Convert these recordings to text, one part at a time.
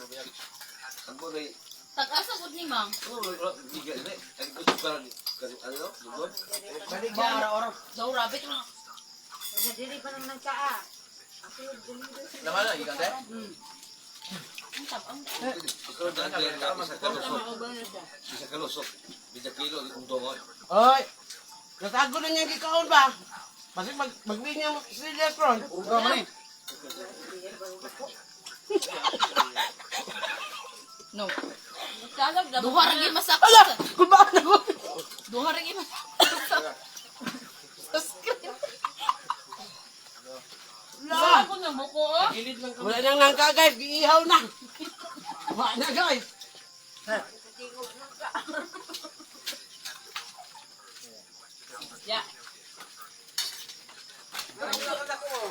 Ang bagay. Tag-asagod ni Mang. Balik ka araw-araw. Daw rabbit lang. Dili pa nang nagkaa. Naman na, ikan tayo? Ang tabang. Bisa kalusok. Bisa kilo, untungon. Oy! Natago na niya yung gikaon ba? Kasi magbili niya sila ron. Uga man eh. No. Duha ra gyud masakit. Ala! Kulbaan ako! Duha ra gyud masakit. Sa screen. Wala! Ako na buko oh. Wala nang nangka guys, giihaw na! Wala na guys! Ya.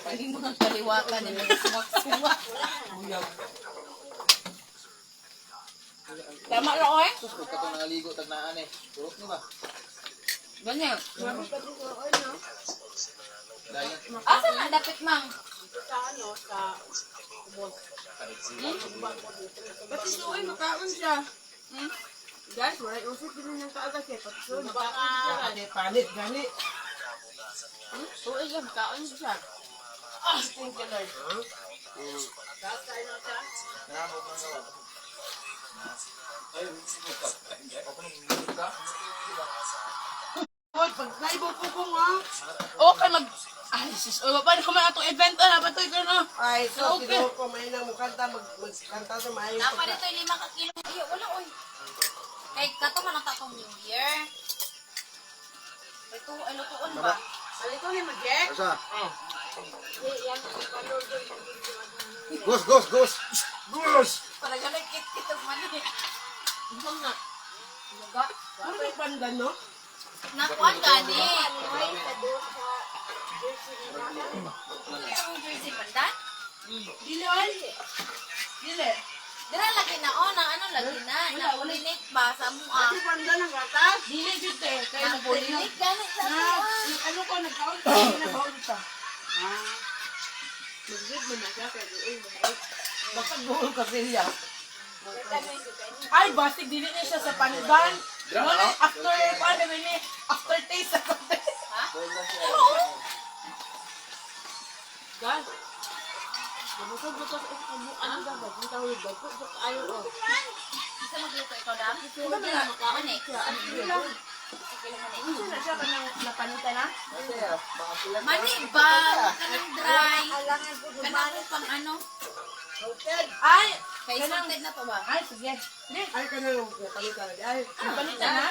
Hindi mo nang kaliwatan ni mga suwak-suwak. Tama lang oy. Sus, huwag ka itong nangaligo, tagnaan eh. Turok nyo ba? Ganyan. Dahil Asa na dapat Mang? Pati suoy, makaon siya. Guys, wala yung usip din ng kaagas eh. Pati suoy, makaon siya. Panit, gani! Suoy yan, makaon siya. Ah, thank you Lord. Hoy, pag naibo po ko nga! Okay mag Ay, sus. O, paano ko man itong event na? Patoy ko na. Ay, so, Okay. tinuho ko, may nang mukanta, magkanta sa maayos. Napa dito yung 5 ka kilo. Ay, wala oy. Kay kato man ang tatong New Year. Ito, ay lutuon ba? Alito ni Mag-Jack. Asa? Yan, Gus, gus, gus! Gus! Para ganun kit-kit ang mali. Isang na. Naga. Ano may pandan, no? Nakuan gani. Ay, sa doon sa Ang jersey pandan? Dili, ay! Dili! Dira lagi na on, ang ano lagi na. Napulinik ba sa mua? Ano pandan ang gatas? Dili, dito eh. Kaya nabulinig. Napulinik gani sa Na, mua. ano ko, nagkaon ko, nagkaon siya. mag-zip mo na siya. Kaya doon, mag-zip. Basta buhol kasi siya. Ay, basig, dili niya siya sa pandan. Wala, after, paano ni aftertaste sa konti. Ha? Guys, nabusog-busog sa kabuan ang dapat. Ang tawag ba? Kung ayaw o. Isa magluto ikaw dam? Ano ba yung makaon eh? Ano lang? Ano na siya ka nang napanita na? Mani ba? Kanang dry. Kanang pang ano? Ay! Kay salted na to ba? Ay, sige. Ay, ka na yung palitan. Ay, Panita na?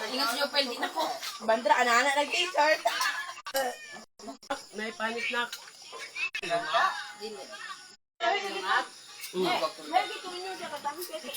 Ingat siyo, pwede na ko. bandra, anak-anak nag-t-shirt. May panik na. Dili. Lagi ko ninyo siya katapos kasi